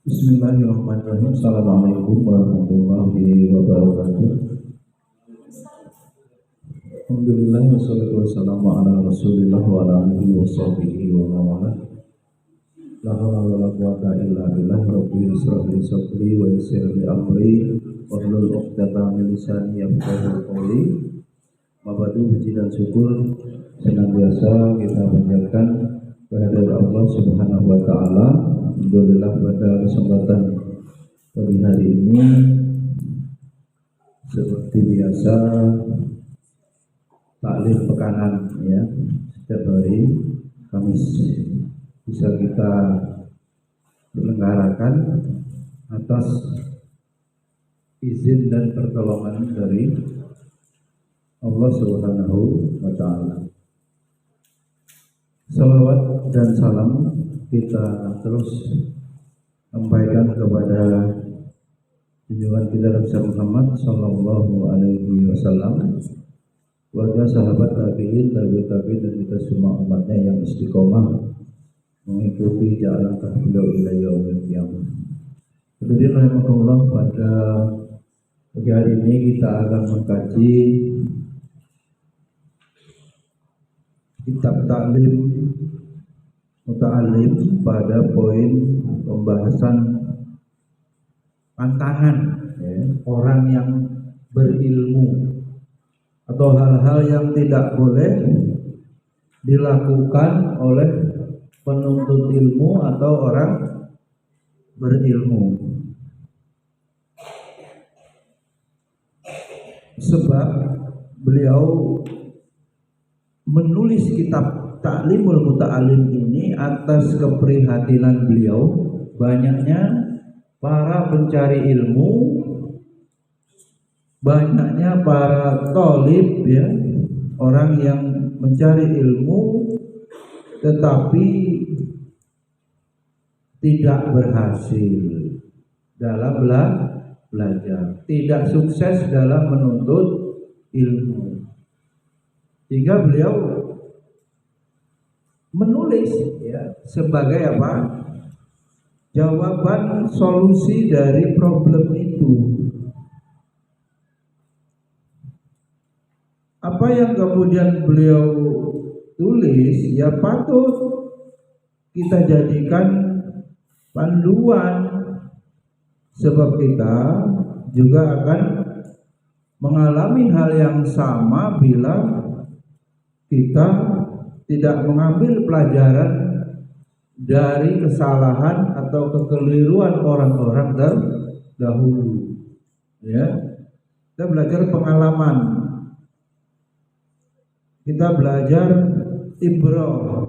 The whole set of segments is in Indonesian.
Bismillahirrahmanirrahim. Assalamualaikum warahmatullahi wabarakatuh. Alhamdulillah wassalatu wassalamu ala Rasulillah wa ala alihi washabihi wa mawala. La haula wala quwata illa billah. Rabbi israh li sadri wa yassir li amri wahlul 'uqdatam min lisani yafqahu qawli. Mabadu puji dan syukur senantiasa kita panjatkan kehadirat Allah Subhanahu wa taala. Alhamdulillah pada kesempatan pagi hari ini seperti biasa taklim pekanan ya setiap hari Kamis bisa kita selenggarakan atas izin dan pertolongan dari Allah Subhanahu wa taala. Salawat dan salam kita terus sampaikan kepada junjungan kita Nabi Muhammad sallallahu alaihi wasallam, keluarga sahabat tabi'in, tabi'in dan kita semua umatnya yang istiqomah mengikuti jalan beliau ila yaumil qiyamah. Kemudian rahimahullah, pada pagi hari ini kita akan mengkaji kitab Ta'lim Muta'alim pada poin pembahasan pantangan ya, orang yang berilmu atau hal-hal yang tidak boleh dilakukan oleh penuntut ilmu atau orang berilmu. Sebab beliau menulis kitab Ta'limul Muta'alim ini atas keprihatinan beliau banyaknya para pencari ilmu, banyaknya para thalib ya, orang yang mencari ilmu tetapi tidak berhasil dalam belajar, tidak sukses dalam menuntut ilmu. Sehingga beliau menulis ya sebagai apa? Jawaban solusi dari problem itu. Apa yang kemudian beliau tulis ya patut kita jadikan panduan, sebab kita juga akan mengalami hal yang sama bila kita tidak mengambil pelajaran dari kesalahan atau kekeliruan orang-orang terdahulu. Ya, kita belajar pengalaman, kita belajar ibrah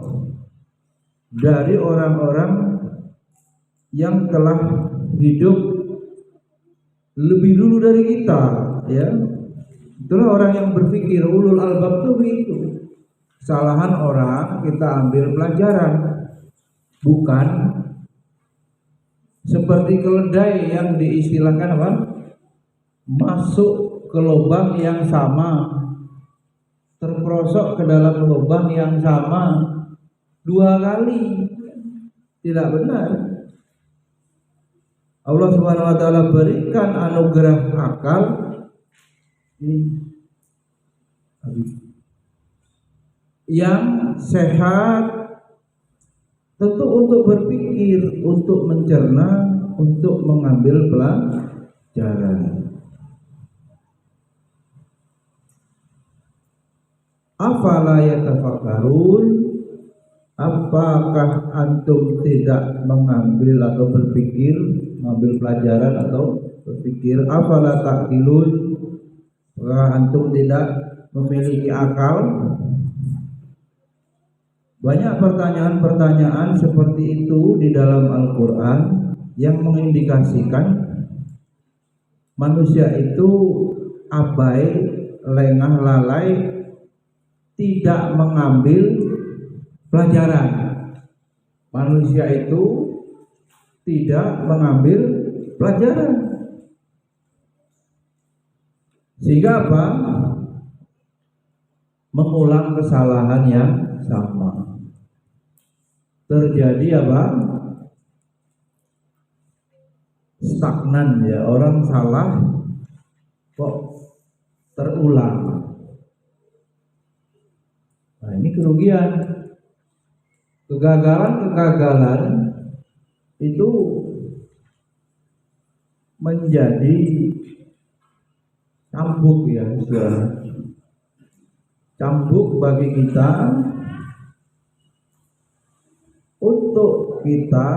dari orang-orang yang telah hidup lebih dulu dari kita. Ya, itulah orang yang berpikir, ulul albab itu begitu. Kesalahan orang kita ambil pelajaran, bukan seperti keledai yang diistilahkan apa? Masuk ke lubang yang sama, terperosok ke dalam lubang yang sama 2 kali. Tidak benar. Allah Subhanahu wa taala berikan anugerah akal ini yang sehat, tentu untuk berpikir, untuk mencerna, untuk mengambil pelajaran. Afala yatafakkarun, apakah antum tidak mengambil atau berpikir, mengambil pelajaran atau berpikir? Afala ta'qilun, apakah antum tidak memiliki akal? Banyak pertanyaan-pertanyaan seperti itu di dalam Al-Quran yang mengindikasikan manusia itu abai, lengah, lalai, tidak mengambil pelajaran. Manusia itu tidak mengambil pelajaran. Sehingga apa? Mengulang kesalahan yang sama. terjadi apa? stagnan ya, orang salah kok terulang. Nah, ini kerugian. Kegagalan itu menjadi cambuk ya, saudara. Cambuk bagi kita untuk kita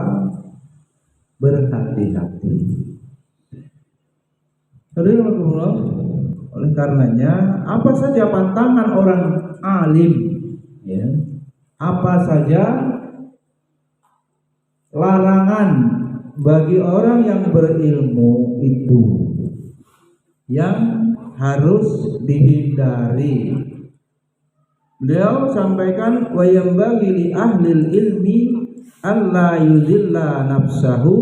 berhati-hati. Oleh karenanya, apa saja pantangan orang alim, ya, apa saja larangan bagi orang yang berilmu itu yang harus dihindari. Beliau sampaikan, wa yambaghi li ahlil ilmi alla yudilla nafsahu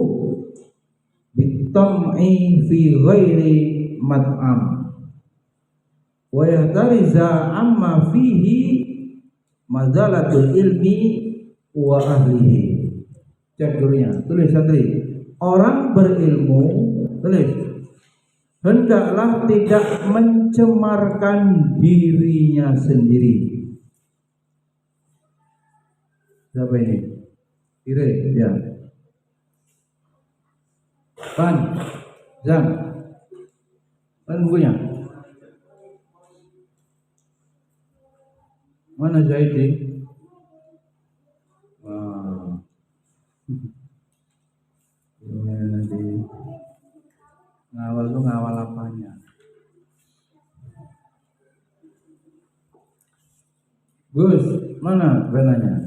bitam'i fi ghairi mat'am wa yahtariza amma fihi mazalatul ilmi wa ahlihi. Cek dulunya, tulis santri. Orang berilmu, tulis, hendaklah tidak mencemarkan dirinya sendiri. Siapa ini? Kire, ya. Pan, Zam, kan bukunya? Mana Zaidi? Wah, ini nanti ngawal tuh ngawal apanya? Gus, mana penanya?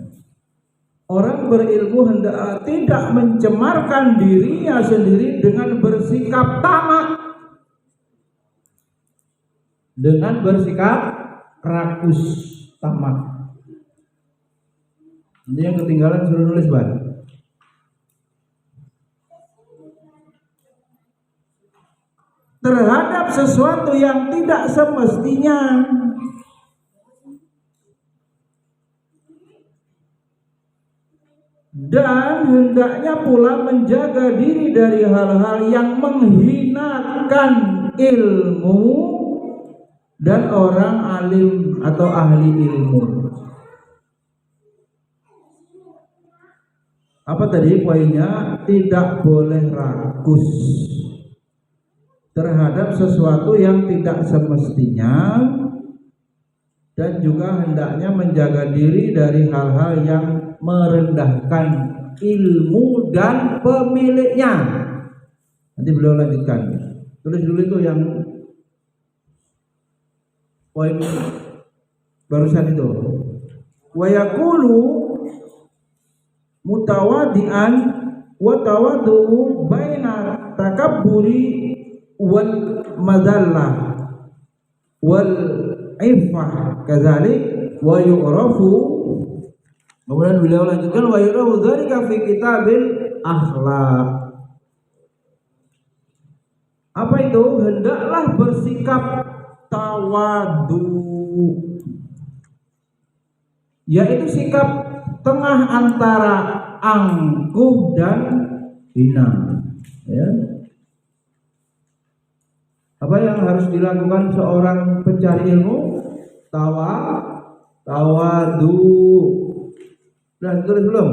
Orang berilmu hendak tidak mencemarkan dirinya sendiri dengan bersikap tamak, dengan bersikap rakus, tamak. Ini yang ketinggalan suruh nulis Bang. Terhadap sesuatu yang tidak semestinya. Dan hendaknya pula menjaga diri dari hal-hal yang menghinakan ilmu dan orang alim atau ahli ilmu. Apa tadi poinnya? Tidak boleh rakus terhadap sesuatu yang tidak semestinya, dan juga hendaknya menjaga diri dari hal-hal yang merendahkan ilmu dan pemiliknya. Nanti beliau lanjutkan. Tulis dulu itu yang poin barusan itu. Wa yaqulu mutawadian wa tawadu baina takabburi wal madallah wal iffah kadzalik wa yu'rafu. Kemudian beliau lanjutkan, wa yu'rafu dzalika fi kitabil akhlaq. Apa itu? Hendaklah bersikap tawadu, yaitu sikap tengah antara angkuh dan hina, ya. Apa yang harus dilakukan seorang pencari ilmu? Tawadu. Dan tulis belum?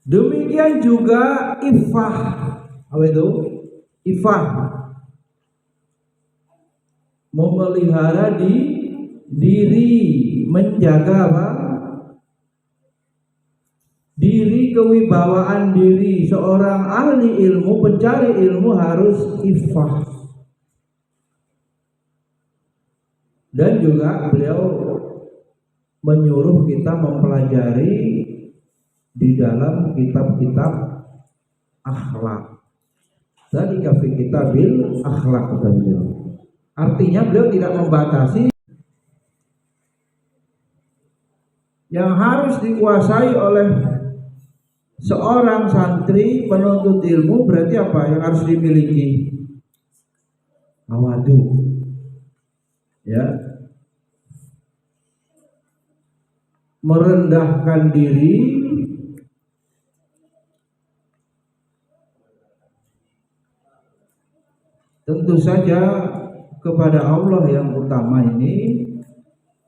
Demikian juga iffah. Apa itu? Iffah, memelihara diri, menjaga apa? Diri, kewibawaan diri. Seorang ahli ilmu, pencari ilmu harus iffah. Dan juga beliau menyuruh kita mempelajari di dalam kitab-kitab akhlak. Dari fi kitabil akhlak kata beliau. Artinya beliau tidak membatasi yang harus dikuasai oleh seorang santri penuntut ilmu. Berarti apa yang harus dimiliki? Tawadu, ya, merendahkan diri tentu saja kepada Allah yang utama ini,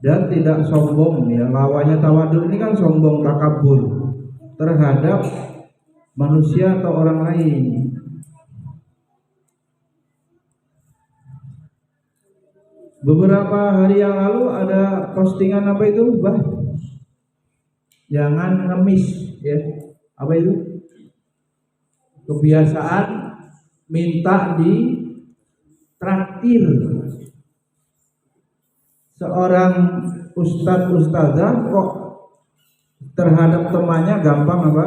dan tidak sombong ya. Lawannya tawadhu ini kan sombong, takabur terhadap manusia atau orang lain. Beberapa hari yang lalu ada postingan apa itu, Bah? Jangan ngemis ya. Apa itu? Kebiasaan minta di traktir. Seorang ustadzah kok terhadap temannya gampang apa?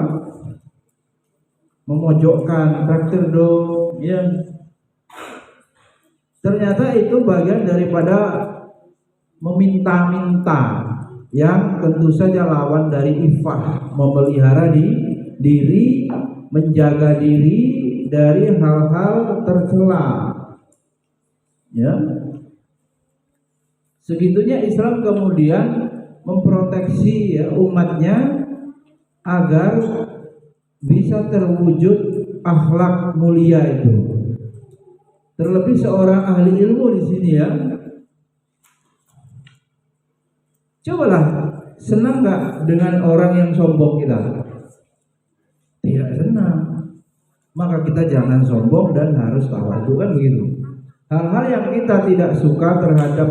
Memojokkan, traktir dong ya. Ternyata itu bagian daripada meminta-minta yang tentu saja lawan dari iffah, memelihara diri, menjaga diri dari hal-hal tercela. Ya. Segitunya Islam kemudian memproteksi ya, umatnya agar bisa terwujud akhlak mulia itu. Terlebih seorang ahli ilmu di sini ya. Cobalah, senang nggak dengan orang yang sombong kita? Tidak senang. Maka kita jangan sombong dan harus tawadhu, kan begitu. Hal-hal yang kita tidak suka terhadap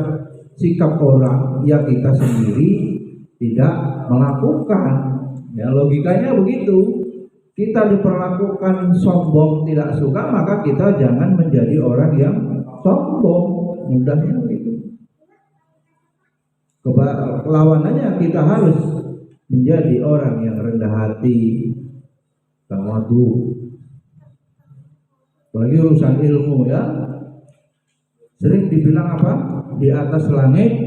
sikap orang, ya kita sendiri tidak melakukan. Ya logikanya begitu. Kita diperlakukan sombong, tidak suka, maka kita jangan menjadi orang yang sombong. Mudahnya begitu. Lawanannya kita harus menjadi orang yang rendah hati, tawadhu. Apalagi urusan ilmu ya. Sering dibilang apa? Di atas langit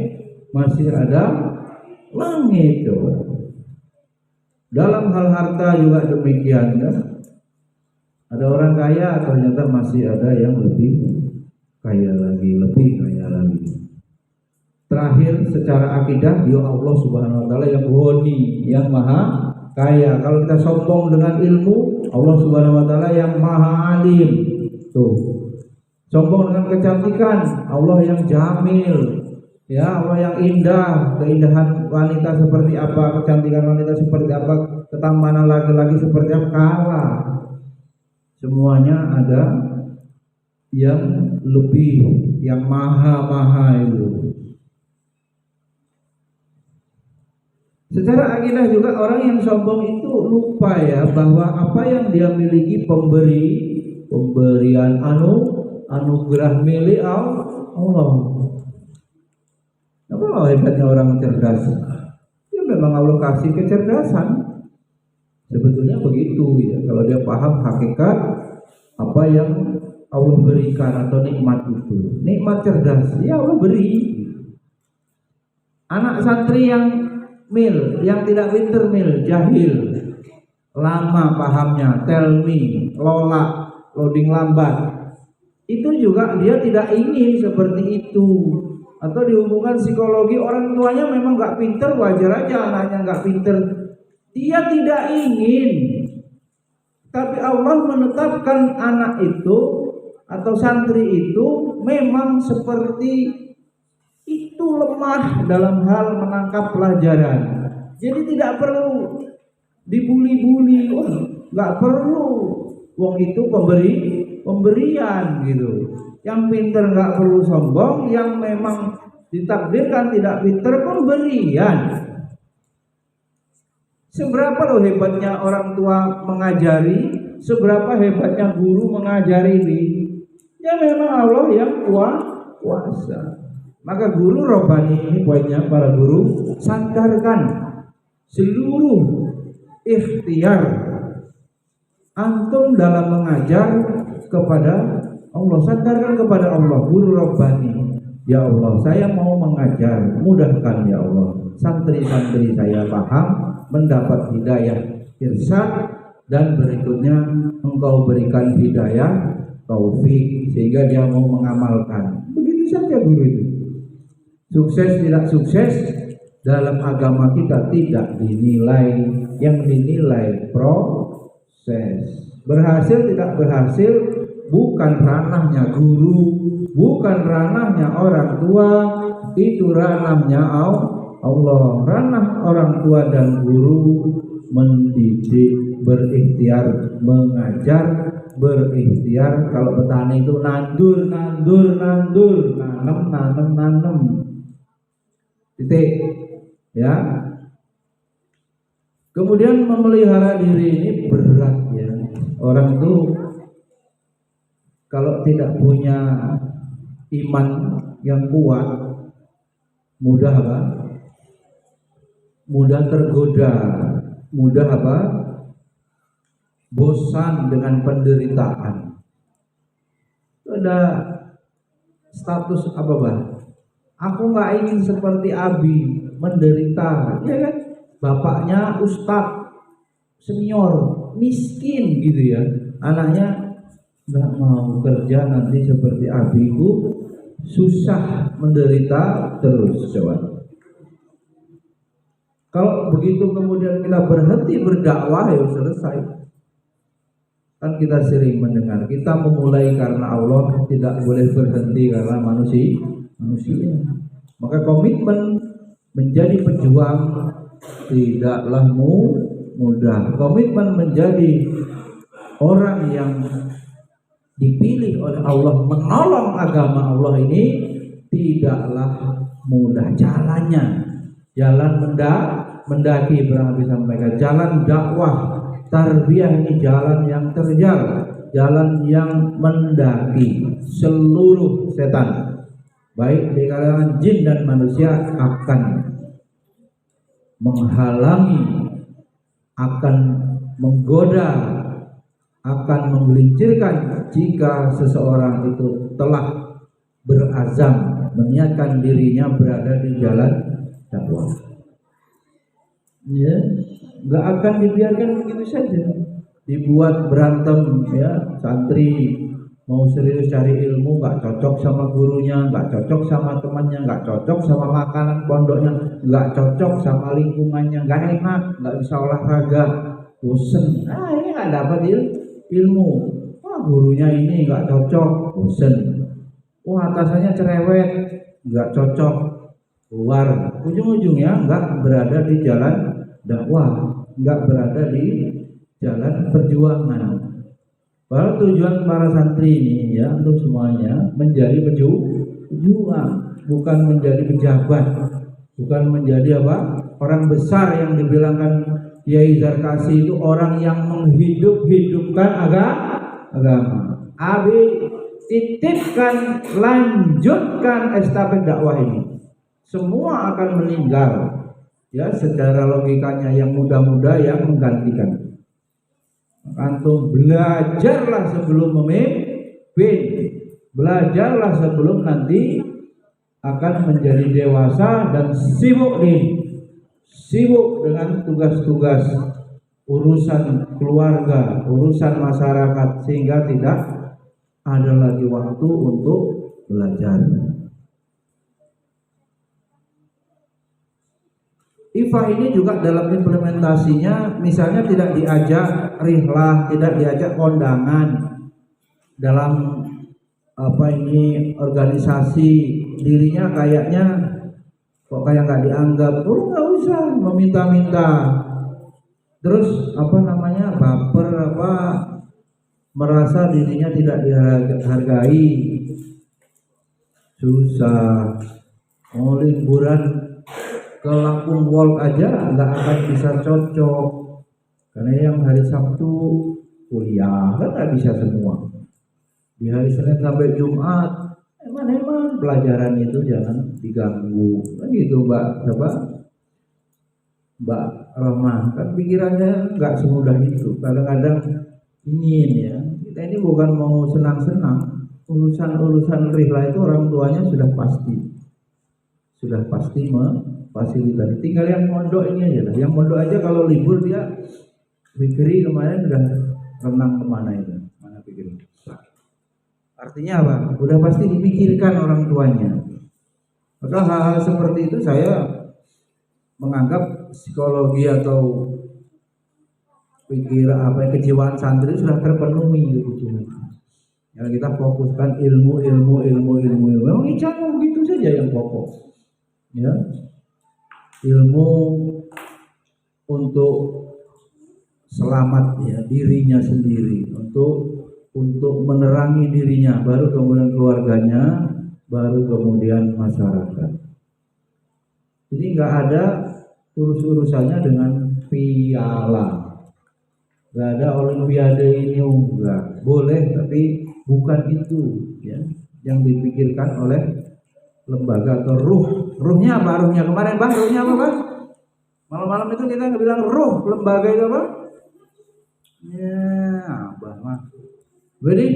masih ada langit. Dalam hal harta juga demikian ya. Ada orang kaya, ternyata masih ada yang lebih kaya lagi, Terakhir secara akidah, dia Allah Subhanahu wa taala yang ghani, yang maha kaya. Kalau kita sombong dengan ilmu, Allah Subhanahu wa taala yang maha alim. Tuh. Sombong dengan kecantikan, Allah yang jamil. Ya, Allah yang indah, keindahan wanita seperti apa, kecantikan wanita seperti apa, ketampanan laki-laki seperti apa, kalah. Semuanya ada yang lebih, yang maha itu. Secara akidah juga orang yang sombong itu lupa ya bahwa apa yang dia miliki pemberian anugerah milik Allah. Apa hebatnya orang cerdas? Ya memang Allah kasih kecerdasan. Sebetulnya begitu ya. Kalau dia paham hakikat apa yang Allah berikan atau nikmat itu, nikmat cerdas, ya Allah beri. Anak santri yang yang tidak pinter jahil, lama pahamnya, tell me, loading lambat, itu juga dia tidak ingin seperti itu. Atau di hubungan psikologi, orang tuanya memang nggak pinter, wajar aja anaknya nggak pinter. Dia tidak ingin, tapi Allah menetapkan anak itu atau santri itu memang seperti itu, lemah dalam hal menangkap pelajaran. Jadi tidak perlu dibuli-buli, nggak perlu. Wong itu pemberian gitu. Yang pinter nggak perlu sombong, yang memang ditakdirkan tidak pinter pemberian. Seberapa loh hebatnya orang tua mengajari, seberapa hebatnya guru mengajari ini. Ya memang Allah yang kuasa. Maka guru robbani ini poinnya, para guru sadarkan seluruh ikhtiar antum dalam mengajar kepada Allah, sadarkan kepada Allah, guru robbani. Ya Allah, saya mau mengajar, mudahkan ya Allah. Santri-santri saya paham, mendapat hidayah irsyad, dan berikutnya Engkau berikan hidayah taufik sehingga dia mau mengamalkan. Begitu saja guru itu. Sukses tidak sukses dalam agama kita tidak dinilai, yang dinilai proses. Berhasil tidak berhasil bukan ranahnya guru, bukan ranahnya orang tua, itu ranahnya Allah. Ranah orang tua dan guru mendidik, berikhtiar, mengajar, berikhtiar. Kalau petani itu nandur, nanam. Titik. Ya. Kemudian memelihara diri ini berat ya. Orang itu kalau tidak punya iman yang kuat, mudah apa? Mudah tergoda, mudah apa? Bosan dengan penderitaan. Ada status apa, Bang? Aku nggak ingin seperti Abi menderita, ya kan? Bapaknya ustadz senior, miskin gitu ya. Anaknya nggak mau kerja nanti seperti Abiku, susah menderita terus. Coba. Kalau begitu kemudian kita berhenti berdakwah, ya selesai. Kan kita sering mendengar, kita memulai karena Allah, tidak boleh berhenti karena manusia. Maka komitmen menjadi pejuang tidaklah mudah. Komitmen menjadi orang yang dipilih oleh Allah, menolong agama Allah ini tidaklah mudah. Jalan mendaki, pernah disampaikan, jalan dakwah tarbiyah ini jalan yang terjal, jalan yang mendaki. Seluruh setan baik di kalangan jin dan manusia akan menghalangi, akan menggoda, akan menggelincirkan jika seseorang itu telah berazam meniatkan dirinya berada di jalan dakwah. Ya, nggak akan dibiarkan begitu saja. Dibuat berantem ya, santri mau serius cari ilmu nggak cocok sama gurunya, nggak cocok sama temannya, nggak cocok sama makanan pondoknya, nggak cocok sama lingkungannya, nggak enak, nggak bisa olahraga, bosen. Ini nggak dapat ilmu. Wah, gurunya ini nggak cocok, bosen. Wah, atasannya cerewet, nggak cocok, keluar. Ujung-ujungnya nggak berada di jalan dakwah, nggak berada di jalan perjuangan. Padahal tujuan para santri ini ya, untuk semuanya menjadi pejuang, bukan menjadi pejabat, bukan menjadi apa? Orang besar yang dibilangkan Kiai Zarkasi itu orang yang menghidup-hidupkan agama. Abi titipkan, lanjutkan estafet dakwah ini. Semua akan meninggal. Ya, secara logikanya yang muda-muda yang menggantikan. Antum belajarlah sebelum memimpin, belajarlah sebelum nanti akan menjadi dewasa dan sibuk dengan tugas-tugas urusan keluarga, urusan masyarakat, sehingga tidak ada lagi waktu untuk belajar. IFA ini juga dalam implementasinya misalnya tidak diajak rihlah, tidak diajak kondangan dalam organisasi, dirinya kayaknya kok kayak nggak dianggap, nggak usah meminta-minta, terus baper, merasa dirinya tidak dihargai, susah. Mau liburan ke Lampung Walk aja nggak akan bisa cocok, karena yang hari Sabtu kuliah kan nggak bisa semua. Di hari Senin sampai Jumat emang pelajaran itu jangan diganggu, kan gitu Mbak Rahma, kan pikirannya nggak semudah itu. Kadang-kadang ingin ya, kita ini bukan mau senang-senang, urusan rihla itu orang tuanya sudah pasti fasilitasi. Tinggal yang mondok ini aja lah. Yang mondok aja kalau libur dia pikiri kemarin udah renang kemana itu, mana pikir. Artinya apa? Udah pasti dipikirkan orang tuanya. Maka hal-hal seperti itu saya menganggap psikologi atau kejiwaan santri sudah terpenuhi gitu. Yang kita fokuskan ilmu. Memang ijazah begitu saja yang pokok. Ya. Ilmu untuk selamat ya dirinya sendiri, untuk menerangi dirinya, baru kemudian keluarganya, baru kemudian masyarakat. Jadi nggak ada urus-urusannya dengan piala, nggak ada olimpiade ini, enggak boleh, tapi bukan itu ya yang dipikirkan oleh lembaga atau ruhnya apa? Ruhnya kemarin bang, ruhnya apa bang? Malam-malam itu kita bilang ruh lembaga itu apa? Ya abah mah. Jadi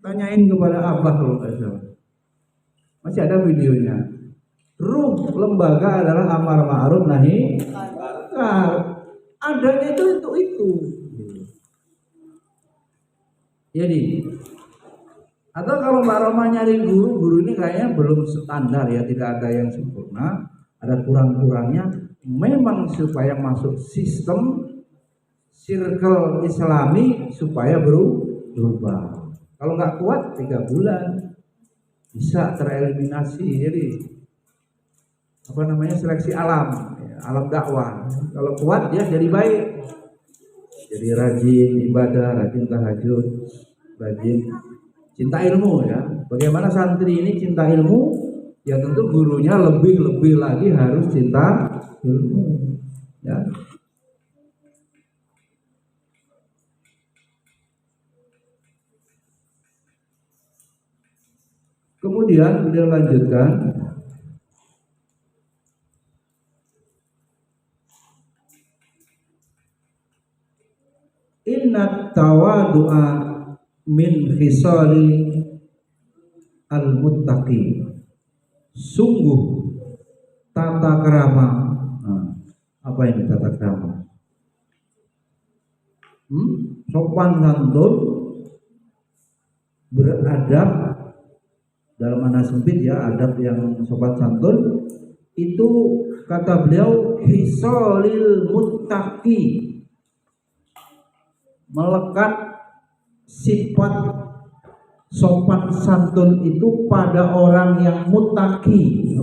tanyain kepada abah kalau nggak salah. Masih ada videonya. Ruh lembaga adalah amar ma'ruf nahi munkar. Adanya itu. Jadi atau kalau Mbak Roma nyari guru ini kayaknya belum standar ya, tidak ada yang sempurna, ada kurang-kurangnya. Memang supaya masuk sistem circle Islami supaya berubah. Kalau nggak kuat 3 bulan bisa tereliminasi. Jadi seleksi alam, alam dakwah. Kalau kuat dia jadi baik, jadi rajin ibadah, rajin tahajud, rajin cinta ilmu ya. Bagaimana santri ini cinta ilmu? Ya tentu gurunya lebih lagi harus cinta ilmu ya. Kemudian beliau lanjutkan, inna tawadu'a min khisali al-muttaqi. Sungguh tata krama. Apa ini tata krama? Sopan santun, beradab, dalam mana sempit ya, adab yang sopan santun itu kata beliau khisalil muttaqi, melekat sifat sopan santun itu pada orang yang muttaqi,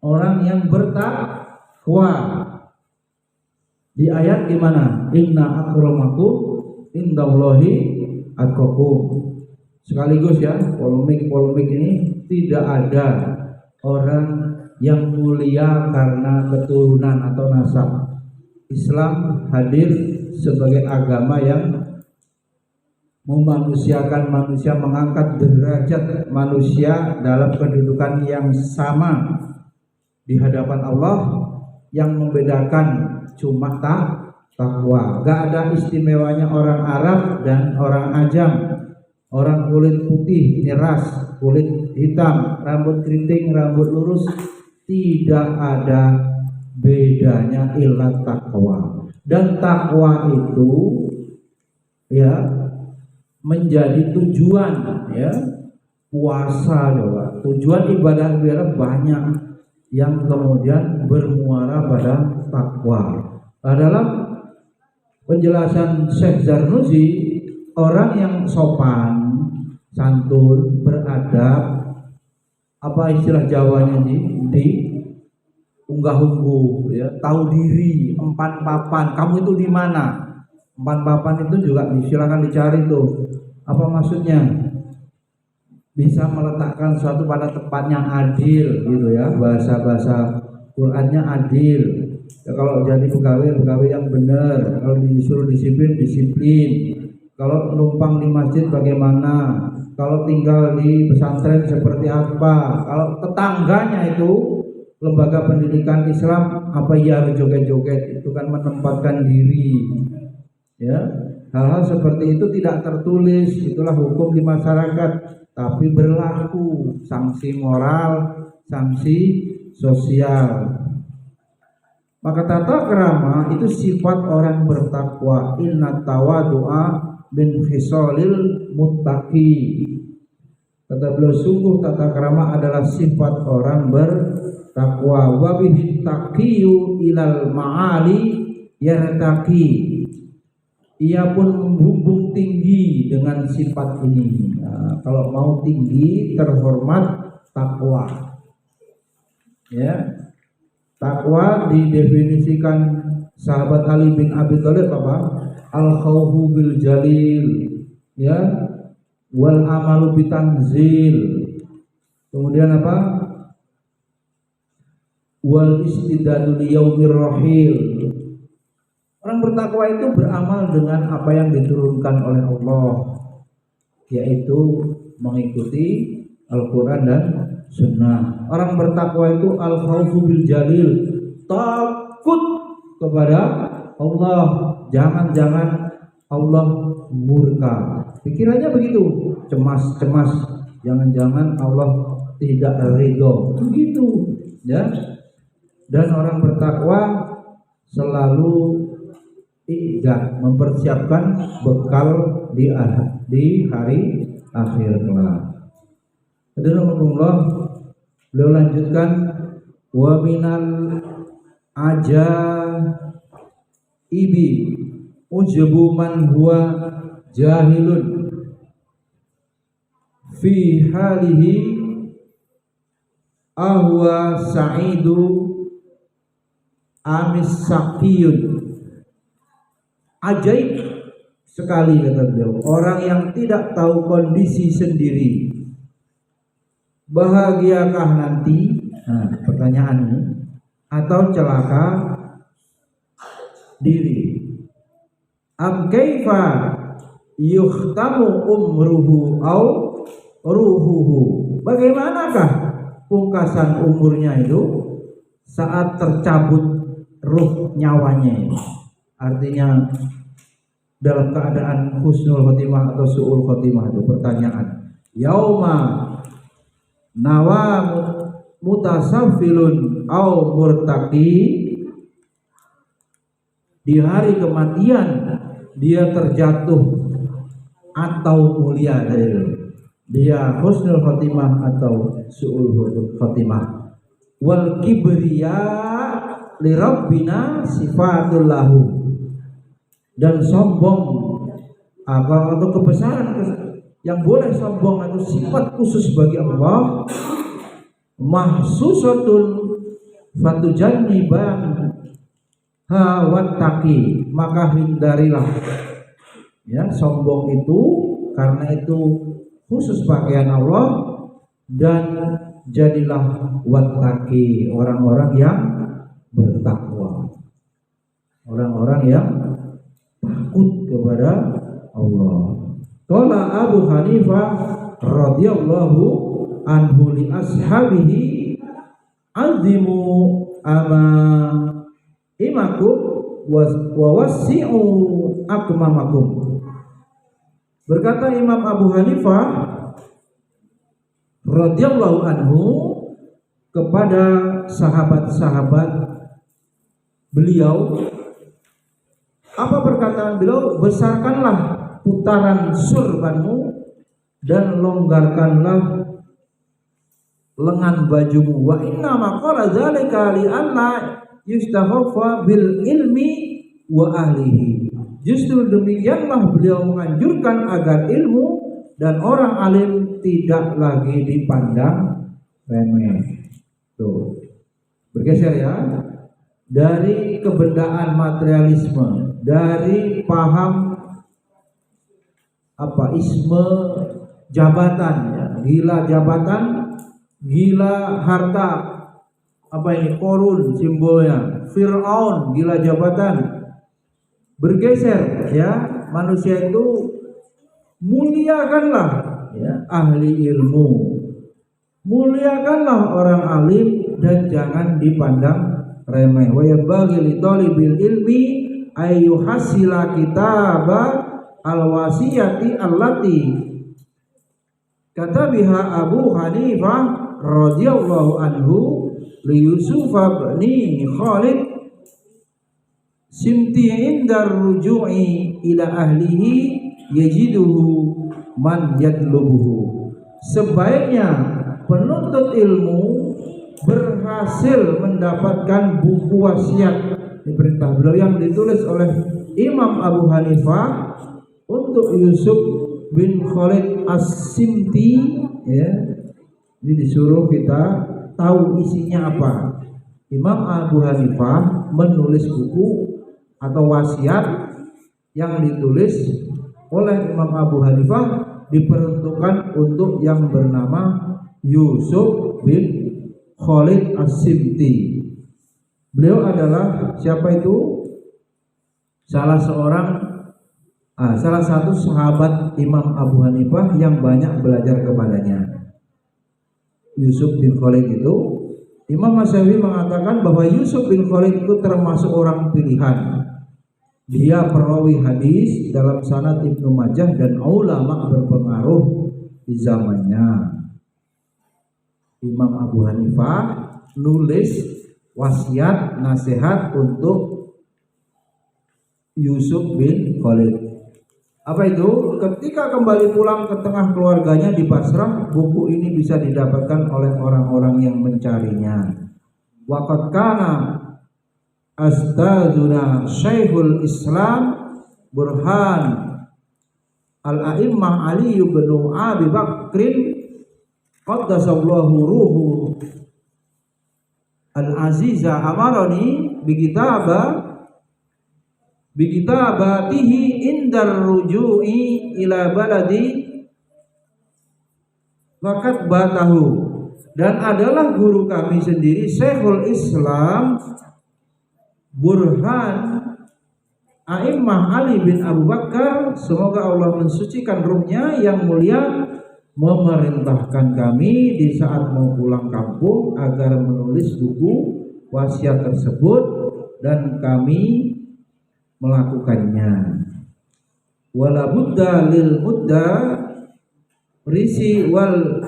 orang yang bertakwa. Di ayat gimana? Inna akramakum indallahi atqakum. Sekaligus ya, polemik ini, tidak ada orang yang mulia karena keturunan atau nasab. Islam hadir sebagai agama yang memanusiakan manusia, mengangkat derajat manusia dalam kedudukan yang sama di hadapan Allah. Yang membedakan cuma takwa. Gak ada istimewanya orang Arab dan orang Ajam, orang kulit putih niras, kulit hitam, rambut keriting, rambut lurus, tidak ada bedanya illa takwa. Dan takwa itu ya menjadi tujuan ya puasa coba. Tujuan ibadah banyak yang kemudian bermuara pada takwa. Dalam penjelasan Syekh Zarnuzi, orang yang sopan, santun, beradab, apa istilah Jawanya di unggah-ungguh ya, tahu diri, empan papan, kamu itu di mana? Empan papan itu juga silakan dicari tuh. Apa maksudnya? Bisa meletakkan sesuatu pada tempatnya adil gitu ya, bahasa Qur'annya adil ya. Kalau jadi pegawai yang benar, kalau disuruh disiplin, kalau numpang di masjid bagaimana, kalau tinggal di pesantren seperti apa, kalau tetangganya itu lembaga pendidikan Islam apa ya joget-joget, itu kan menempatkan diri ya. Hal-hal seperti itu tidak tertulis, itulah hukum di masyarakat, tapi berlaku sanksi moral, sanksi sosial. Maka tata krama itu sifat orang bertakwa. Inna tawadu'a min khisalil muttaqi. Kata beliau, sungguh tata krama adalah sifat orang bertakwa. Wa bihi taqiyu ilal ma'ali yartaqi. ia pun membumbung tinggi dengan sifat ini. Nah, kalau mau tinggi terhormat takwa. Ya, takwa didefinisikan sahabat Ali bin Abi Thalib apa? Al khawfu bil jalil, ya, wal amalu bitanzil. Kemudian apa? Wal istidadu li yaumir rahil. Orang bertakwa itu beramal dengan apa yang diturunkan oleh Allah, yaitu mengikuti Al-Quran dan Sunnah. Orang bertakwa itu al-khawfu bil jalil, takut kepada Allah. Jangan-jangan Allah murka. Pikirannya begitu, cemas-cemas. Jangan-jangan Allah tidak ridho. Begitu, ya. Dan orang bertakwa selalu mempersiapkan bekal di hari akhir kelak. Alhamdulillah, beliau lanjutkan wa minal ibi ujabu man huwa jahilun fi halihi ahwa sa'idu amis sakiyun. Ajaib sekali kata beliau, orang yang tidak tahu kondisi sendiri, bahagiakah nanti? Nah, pertanyaannya, atau celaka diri. Am kaifa yukhtamu umruhu au ruhuhu. Bagaimanakah pungkasan umurnya itu saat tercabut ruh nyawanya itu? Artinya dalam keadaan husnul khotimah atau su'ul khotimah itu. Pertanyaan, yauma nawa mutasafilun au murtaqi, di hari kematian dia terjatuh atau mulia, dia husnul khotimah atau su'ul khotimah. Wal kibriya li rabbina sifatul lahu, dan sombong atau kebesaran yang boleh sombong itu sifat khusus bagi Allah. Mahsusatun fatujanniban hawattaqi, maka hindarilah ya sombong itu, karena itu khusus bagian Allah, dan jadilah wattaqi, orang-orang yang bertakwa, orang-orang yang takut kepada Allah. Qala Abu Hanifah radhiyallahu anhu li ashabihi azimu imakum wa wasi'u akmamakum. Berkata Imam Abu Hanifah radhiyallahu anhu kepada sahabat-sahabat beliau, apa perkataan beliau? Besarkanlah putaran surbanmu dan longgarkanlah lengan bajumu. Wa inna maqala dzalika li anna yustakhaffa bil ilmi wa ahlihi. Justru demikianlah beliau menganjurkan agar ilmu dan orang alim tidak lagi dipandang remeh. Tuh, bergeser ya dari kebendaan materialisme, dari paham isme jabatan, ya, gila jabatan, gila harta, korun simbolnya, Fir'aun gila jabatan. Bergeser ya, manusia itu muliakanlah ya ahli ilmu, muliakanlah orang alim, dan jangan dipandang remeh. Wa yabaghi li talibil ilmi ayyuhasila kitaba al-wasiyati allati katabiha Abu Hanifah radhiyallahu anhu li Yusuf bin Khalid simti indar ruju'i ila ahlihi yajiduhu man yatlubuhu. Sebaiknya penuntut ilmu berhasil mendapatkan buku wasiat diperintah beliau yang ditulis oleh Imam Abu Hanifah untuk Yusuf bin Khalid As-Simti, ya. Ini disuruh kita tahu isinya apa. Imam Abu Hanifah menulis buku atau wasiat yang ditulis oleh Imam Abu Hanifah diperuntukkan untuk yang bernama Yusuf bin Khalid As-Simti. Beliau adalah siapa itu? Salah satu sahabat Imam Abu Hanifah yang banyak belajar kepadanya. Yusuf bin Khalid itu, Imam Masyawi mengatakan bahwa Yusuf bin Khalid itu termasuk orang pilihan. Dia perawi hadis dalam sanad Ibnu Majah dan ulama berpengaruh di zamannya. Imam Abu Hanifah nulis wasiat nasihat untuk Yusuf bin Khalid. Apa itu? Ketika kembali pulang ke tengah keluarganya di Basrah, buku ini bisa didapatkan oleh orang-orang yang mencarinya. Waqad kana Astazuna Syekhul Islam Burhan Al-A'immah Ali bin Abi Bakrin qaddasallahu ruhu Al-Aziza amarani bikitabatihi indar ruju'i ila baladi fakat batahu, dan adalah guru kami sendiri Syekhul Islam Burhan A'immah Ali bin Abu Bakar, semoga Allah mensucikan ruhnya yang mulia, memerintahkan kami di saat mau pulang kampung agar menulis buku wasiat tersebut, dan kami melakukannya. Wala budda lil mudda risi wal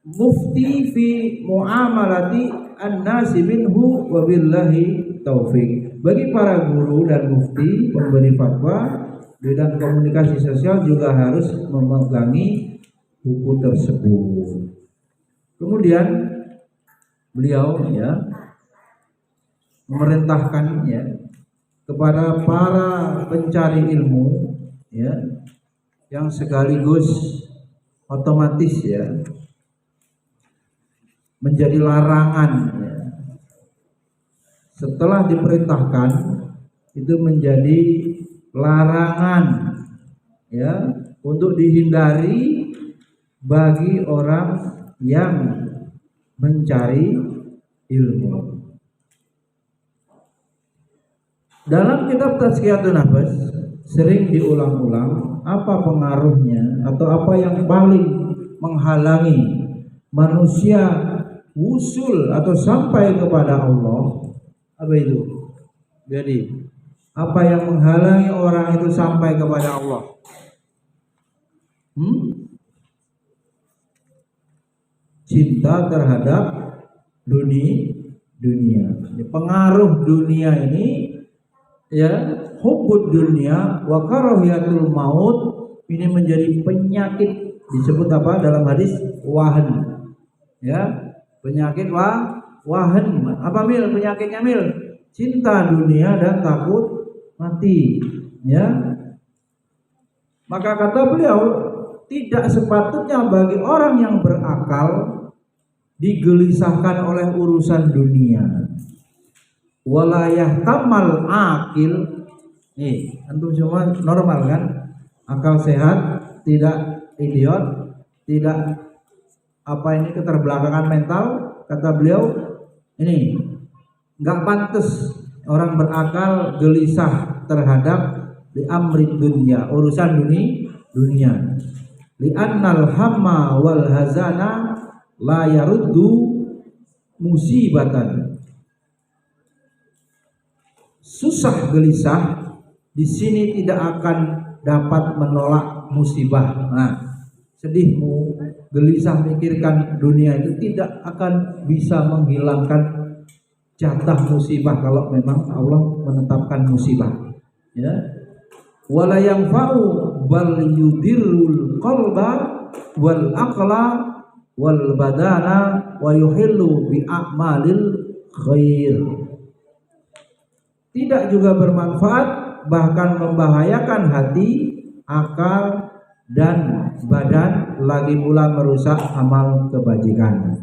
mufti fi muamalati an-nasi minhu wa billahi taufik. Bagi para guru dan mufti pemberi fatwa bidang komunikasi sosial juga harus memegangi buku tersebut. Kemudian beliau memerintahkan kepada para pencari ilmu yang sekaligus otomatis menjadi larangan setelah diperintahkan itu menjadi larangan untuk dihindari bagi orang yang mencari ilmu. Dalam kitab Tazkiyatun Nafas sering diulang-ulang apa pengaruhnya atau apa yang paling menghalangi manusia wusul atau sampai kepada Allah. Apa itu? Jadi apa yang menghalangi orang itu sampai kepada Allah? Cinta terhadap dunia. Pengaruh dunia ini hubbud dunia wa karahiyatul maut ini menjadi penyakit, disebut apa dalam hadis? Wahan. Penyakit wahan. Apa penyakitnya cinta dunia dan takut mati. Maka kata beliau, tidak sepatutnya bagi orang yang berakal digelisahkan oleh urusan dunia. Walayah tamal akil, antum semua normal kan? Akal sehat, tidak idiot, tidak keterbelakangan mental. Kata beliau, ini nggak pantas orang berakal gelisah terhadap di amri dunia, urusan dunia. Li annal hamma wal hazana la yaruddu musibatan. Susah gelisah di sini tidak akan dapat menolak musibah. Sedihmu, gelisah mikirkan dunia itu tidak akan bisa menghilangkan jatah musibah kalau memang Allah menetapkan musibah. Wala yanfa'u bal yudirrul qalba wal aqla wal badana wa yuhillu bi a'malil khair. tidak juga bermanfaat, bahkan membahayakan hati, akal, dan badan, lagi pula merusak amal kebajikan.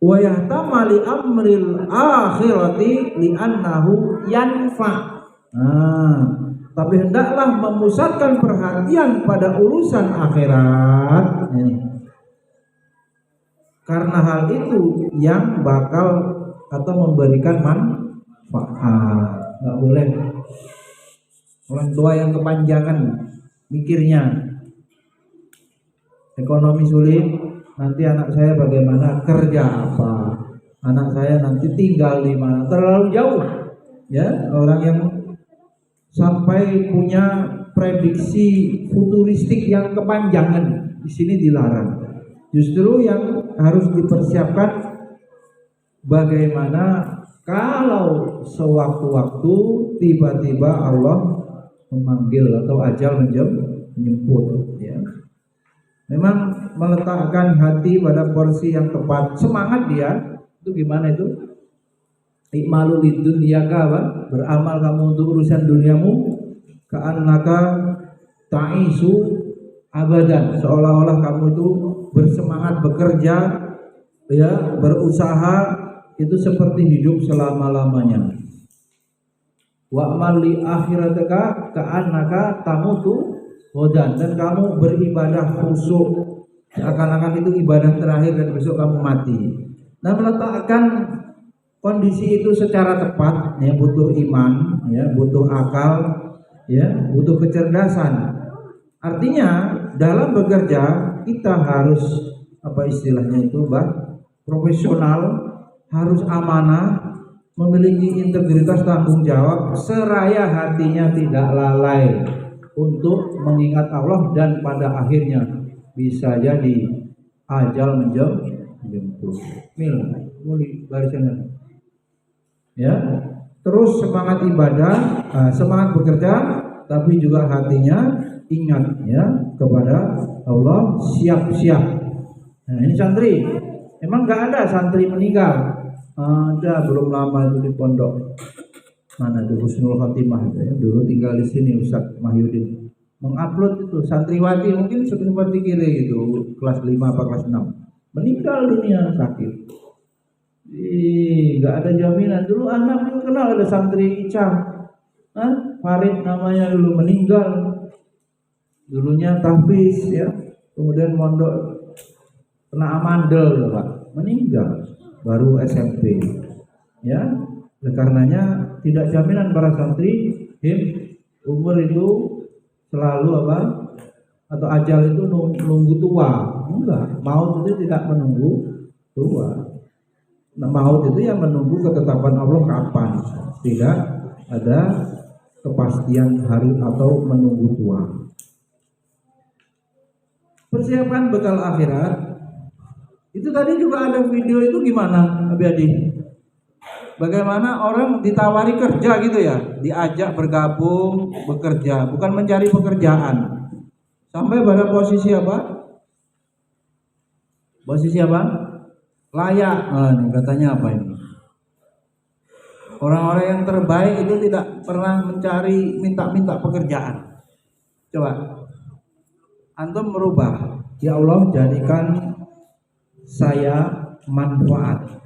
Wa yahtamali amril akhirati li'annahu yanfa. Tapi hendaklah memusatkan perhatian pada urusan akhirat ini. Karena hal itu yang bakal atau memberikan manfaat. Nggak boleh orang tua yang kepanjangan mikirnya. Ekonomi sulit, nanti anak saya bagaimana, kerja apa, anak saya nanti tinggal di mana, terlalu jauh. Ya, orang yang sampai punya prediksi futuristik yang kepanjangan di sini dilarang. Justru yang harus dipersiapkan bagaimana kalau sewaktu-waktu tiba-tiba Allah memanggil atau ajal menjemput, ya. Memang meletakkan hati pada porsi yang tepat, semangat dia itu gimana itu? Ikmalu lidunyaka, beramal kamu untuk urusan duniamu, ka'annaka ta'isu abadan, seolah-olah kamu itu bersemangat bekerja, ya, berusaha itu seperti hidup selama-lamanya. Wa'mal li akhirataka ka'annaka tamutu godan, dan kamu beribadah khusyuk seakan-akan itu ibadah terakhir dan besok kamu mati. Nah, meletakkan kondisi itu secara tepat, ya, butuh iman, ya, butuh akal, ya, butuh kecerdasan. Artinya dalam bekerja kita harus apa istilahnya itu, profesional, harus amanah, memiliki integritas, tanggung jawab, seraya hatinya tidak lalai untuk mengingat Allah, dan pada akhirnya bisa jadi ajal menjemput. Mulai barisannya. Ya, terus semangat ibadah, semangat bekerja, tapi juga hatinya ingat, ya, kepada Allah, siap-siap. Nah, ini santri, emang nggak ada santri meninggal? Ada, belum lama itu di pondok. Mana itu Husnul Khotimah itu, ya, dulu tinggal di sini Ustadz Mahyudin mengupload itu santriwati mungkin seperti kira gitu, kelas 5 apa kelas 6, meninggal dunia sakit. Nggak ada jaminan. Dulu anak itu kenal ada santri Icah, Farid namanya, dulu meninggal. Dulunya tahfiz, ya, kemudian mondok kena amandel, Pak, meninggal baru SMP, ya. Oleh karenanya tidak jaminan para santri umur itu selalu apa, atau ajal itu nunggu tua. Enggak, maut itu tidak menunggu tua. Nah, maut itu yang menunggu ketetapan Allah kapan. Tidak ada kepastian hari atau menunggu tua. Persiapkan bekal akhirat. Itu tadi juga ada video itu gimana, Abi Adi? Bagaimana orang ditawari kerja gitu ya, diajak bergabung bekerja, bukan mencari pekerjaan. Sampai pada posisi apa? Posisi apa? Layak. Ini katanya apa ini? Orang-orang yang terbaik itu tidak pernah mencari minta pekerjaan. Coba antum merubah, ya Allah jadikan saya manfaat.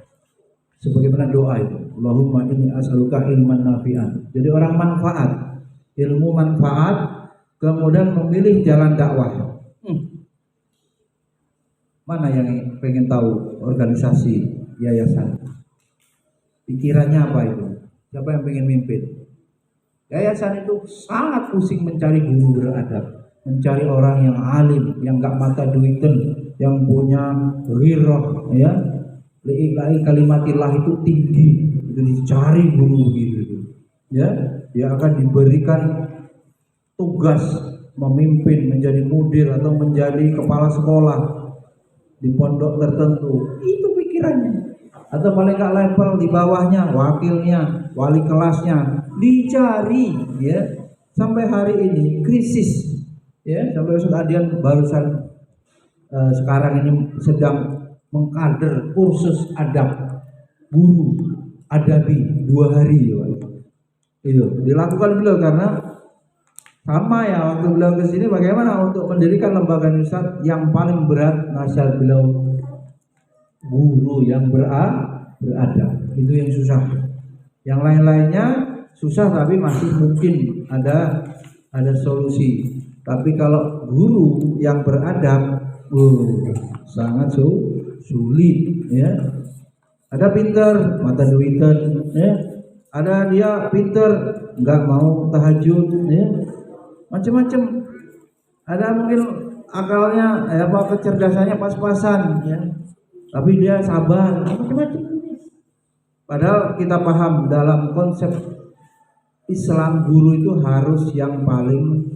Sebagaimana doa itu, Allahumma inni as'aluka ilman nafi'an. Jadi orang manfaat, ilmu manfaat, kemudian memilih jalan dakwah. Mana yang pengen tahu organisasi yayasan? Pikirannya apa itu? Siapa yang pengen mimpin? Yayasan itu sangat pusing mencari guru beradab, mencari orang yang alim, yang gak mata duiten, yang punya ghirah, ya. Li'ila'i kalimatillah itu tinggi, itu dicari guru gitu, ya. Dia akan diberikan tugas memimpin, menjadi mudir atau menjadi kepala sekolah di pondok tertentu. Itu pikirannya. Atau paling nggak level di bawahnya, wakilnya, wali kelasnya dicari, ya. Sampai hari ini krisis, ya. Sampai Ustaz Adian barusan sekarang ini sedang mengkader kursus adab, guru adabi 2 hari, ya. Itu dilakukan beliau karena sama ya waktu beliau ke sini bagaimana untuk mendirikan lembaga nasihat yang paling berat nasihat beliau guru yang beradab itu yang susah. Yang lain-lainnya susah tapi masih mungkin ada solusi. Tapi kalau guru yang beradab sangat sulit ya. Ada pinter mata duitan ya. Ada dia pinter nggak mau tahajud ya. Macam-macam. Ada mungkin akalnya kecerdasannya pas-pasan ya. Tapi dia sabar macam-macam. Padahal kita paham dalam konsep Islam guru itu harus yang paling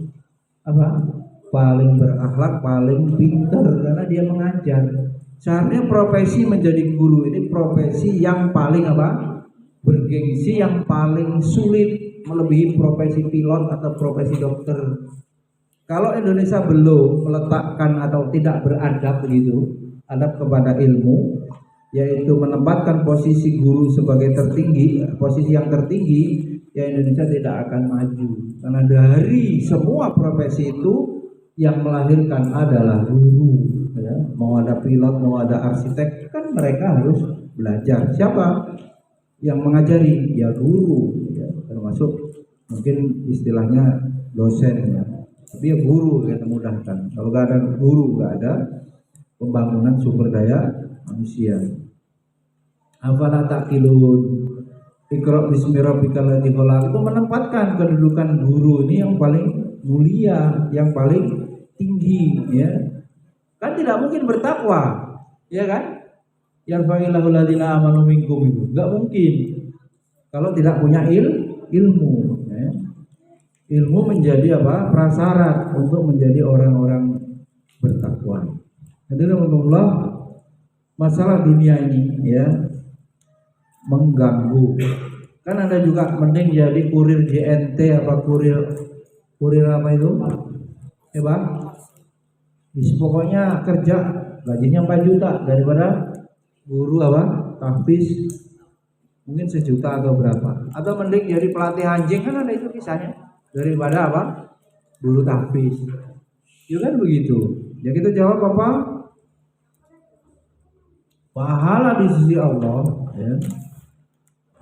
paling berakhlak, paling pintar karena dia mengajar. Seharusnya profesi menjadi guru ini profesi yang paling bergengsi, yang paling sulit melebihi profesi pilot atau profesi dokter. Kalau Indonesia belum meletakkan atau tidak beradab begitu, adab kepada ilmu, yaitu menempatkan posisi guru sebagai tertinggi, posisi yang tertinggi, ya Indonesia tidak akan maju. Karena dari semua profesi itu yang melahirkan adalah guru. Ya. Mau ada pilot, mau ada arsitek, kan mereka harus belajar. Siapa yang mengajari? Ya guru. Ya. Termasuk mungkin istilahnya dosen. Ya. Tapi ya guru yang memudahkan. Kalau nggak ada guru, nggak ada pembangunan sumber daya manusia. Afala taqilun. Iqra bismi rabbikal ladzi khalaq itu menempatkan kedudukan guru ini yang paling mulia, yang paling tinggi ya. Kan tidak mungkin bertakwa, ya kan? Yarfa'illahu alladziina aamanu minkum itu enggak mungkin kalau tidak punya ilmu ya. Ilmu menjadi prasyarat untuk menjadi orang-orang bertakwa. Jadi alhamdulillah masalah dunia ini ya mengganggu. Kan ada juga mending jadi kurir JNT kurir apa itu? Ya Bang? Pokoknya kerja gajinya 4 juta daripada guru tahfiz mungkin 1 juta atau berapa. Atau mending jadi pelatih anjing, kan ada itu kisahnya, daripada guru tahfiz. Ya kan begitu. Ya kita jawab apa? Pahala di sisi Allah ya.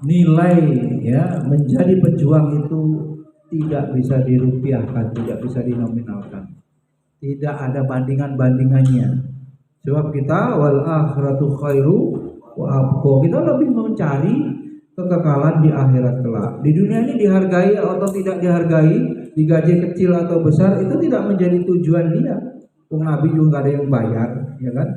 Nilai ya menjadi pejuang itu tidak bisa dirupiahkan, tidak bisa dinominalkan, tidak ada bandingannya. Sebab kita wal akhiratu khairu wa abqa, kita lebih mencari kekekalan di akhirat kelak. Di dunia ini dihargai atau tidak dihargai, digaji kecil atau besar itu tidak menjadi tujuan dia. Nabi juga ada yang bayar, ya kan?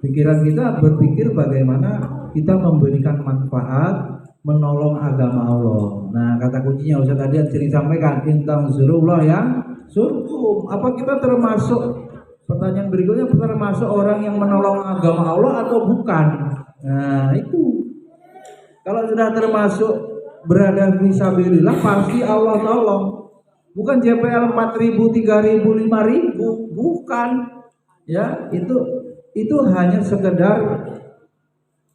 Pikiran kita berpikir bagaimana kita memberikan manfaat, menolong agama Allah. Nah, kata kuncinya Ustaz tadi yang sampaikan, intang zurullah yang surkum. Apa kita termasuk, pertanyaan berikutnya, termasuk orang yang menolong agama Allah atau bukan? Nah, itu. Kalau sudah termasuk berada fi sabilillah, pasti Allah tolong. Bukan JPL 4.000, 3.000, 5.000, bukan. Ya, itu hanya sekedar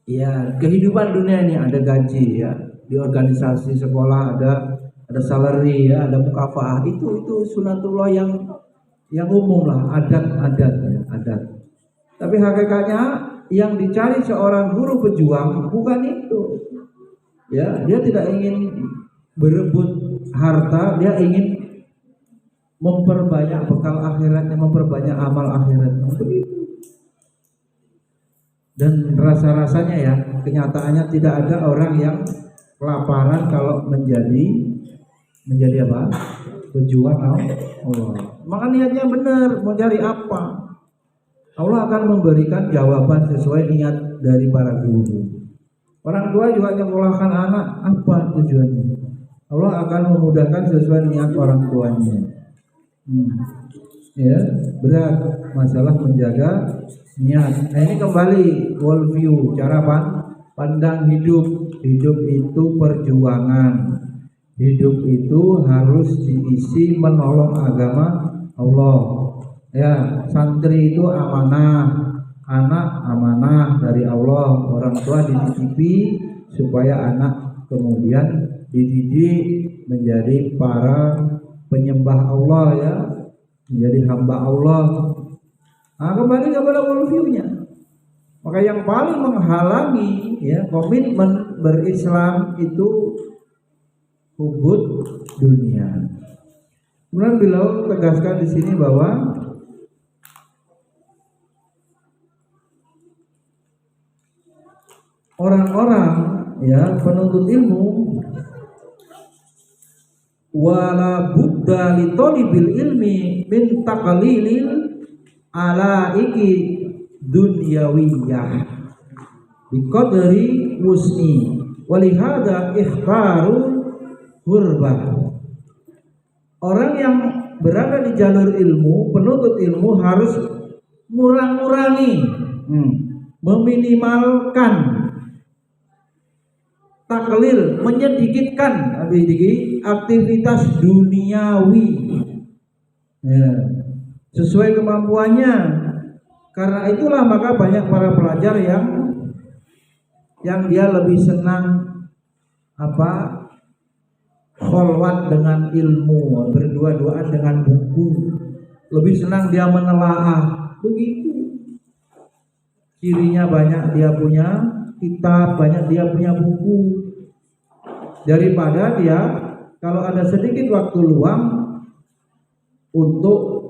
ya kehidupan dunia ini, ada gaji ya, di organisasi sekolah ada salary ya, ada mukafaah, itu sunatullah yang umum lah, adat ya, adat. Tapi hakikatnya yang dicari seorang guru pejuang bukan itu. Ya, dia tidak ingin berebut harta, dia ingin memperbanyak bekal akhiratnya, memperbanyak amal akhiratnya. Begitu. Dan rasa-rasanya ya, kenyataannya tidak ada orang yang kelaparan kalau menjadi apa? Pejuang Allah. Maka niatnya benar, mau cari apa? Allah akan memberikan jawaban sesuai niat dari para guru. Orang tua juga menyekolahkan anak, apa tujuannya? Allah akan memudahkan sesuai niat orang tuanya. Ya, berat masalah menjaga niat. Nah, ini kembali world view, cara pandang hidup. Hidup itu perjuangan. Hidup itu harus diisi menolong agama Allah. Ya, santri itu amanah, anak amanah dari Allah. Orang tua dititipi supaya anak kemudian dididik menjadi para penyembah Allah ya, menjadi hamba Allah. Nah, kembali kepada worldview-nya. Maka yang paling menghalangi ya komitmen berislam itu hubud dunia. Kemudian beliau tegaskan di sini bahwa orang-orang ya penuntut ilmu wala budda li talibil ilmi min taqlilil alaiki dunyawiyah biqadri wusni walihada ikhtarul hurbah. Orang yang berada di jalur ilmu, penuntut ilmu harus ngurangi, meminimalkan, taklil, menyedikitkan aktivitas duniawi ya, sesuai kemampuannya. Karena itulah maka banyak para pelajar yang dia lebih senang kholwat dengan ilmu, berdua-duaan dengan buku, lebih senang dia menelaah, begitu. Cirinya banyak dia punya kitab, banyak dia punya buku, daripada dia kalau ada sedikit waktu luang untuk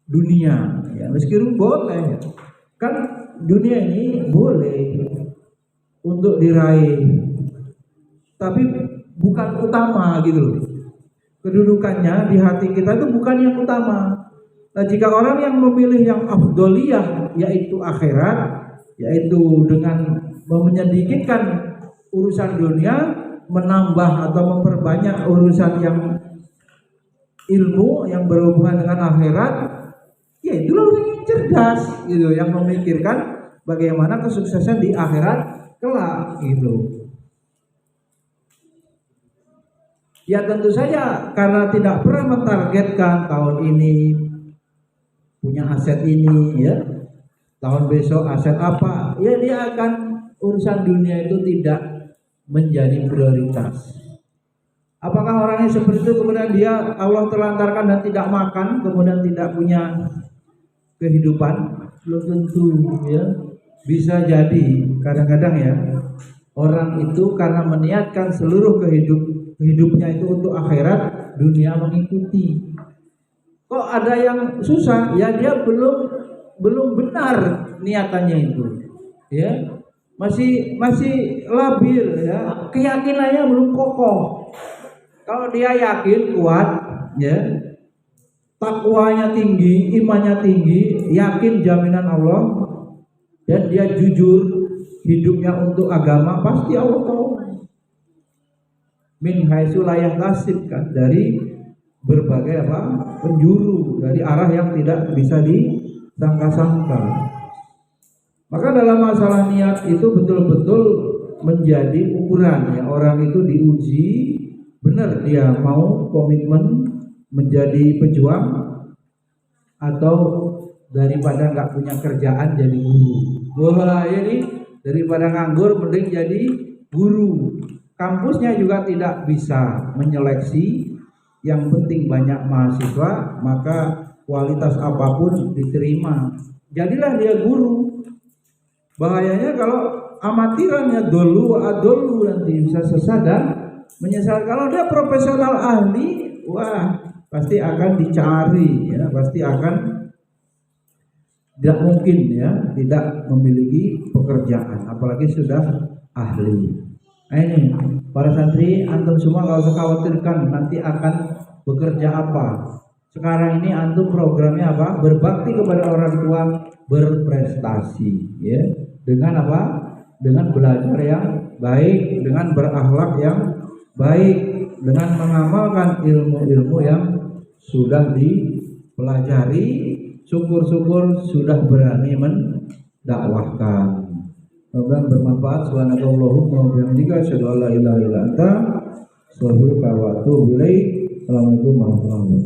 dunia ya, meskipun boleh kan dunia ini boleh untuk diraih, tapi bukan utama gitu. Kedudukannya di hati kita itu bukan yang utama. Nah, jika orang yang memilih yang afdoliyah yaitu akhirat, yaitu dengan menyedikitkan urusan dunia, menambah atau memperbanyak urusan yang ilmu yang berhubungan dengan akhirat, ya itulah orang yang cerdas gitu, yang memikirkan bagaimana kesuksesan di akhirat kelak gitu. Ya tentu saja karena tidak pernah mentargetkan tahun ini punya aset ini ya, tahun besok aset apa, ya dia akan urusan dunia itu tidak menjadi prioritas. Apakah orangnya seperti itu kemudian dia Allah terlantarkan dan tidak makan, kemudian tidak punya kehidupan? Belum tentu ya. Bisa jadi kadang-kadang ya orang itu karena meniatkan seluruh hidupnya itu untuk akhirat, dunia mengikuti. Kok ada yang susah? Ya dia belum benar niatannya itu. Ya. Masih labil ya. Keyakinannya belum kokoh. Kalau dia yakin kuat ya, takwanya tinggi, imannya tinggi, yakin jaminan Allah, dan dia jujur hidupnya untuk agama, pasti Allah tahu. Min haitsu la yahtasib, kan, dari berbagai penjuru, dari arah yang tidak bisa disangka-sangka. Maka dalam masalah niat itu betul-betul menjadi ukuran ya, orang itu diuji benar dia mau komitmen menjadi pejuang atau daripada nggak punya kerjaan jadi guru. Wah ini daripada nganggur mending jadi guru. Kampusnya juga tidak bisa menyeleksi, yang penting banyak mahasiswa, maka kualitas apapun diterima. Jadilah dia guru. Bahayanya kalau amatirannya dolu nanti bisa sesat dan menyesal. Kalau dia profesional ahli, wah pasti akan dicari ya, pasti akan tidak mungkin ya tidak memiliki pekerjaan, apalagi sudah ahli. Nah ini para santri, antum semua gak usah khawatirkan nanti akan bekerja apa. Sekarang ini antum programnya apa? Berbakti kepada orang tua, berprestasi ya. Dengan apa? Dengan belajar yang baik, dengan berakhlak yang baik, dengan mengamalkan ilmu-ilmu yang sudah dipelajari, syukur-syukur sudah berani mendakwahkan. Mudah-mudahan bermanfaat. Subhanakallahumma wa bihamdika asyhadu an la ilaha illa anta astaghfiruka wa atubu ilaik. Assalamualaikum warahmatullahi wabarakatuh.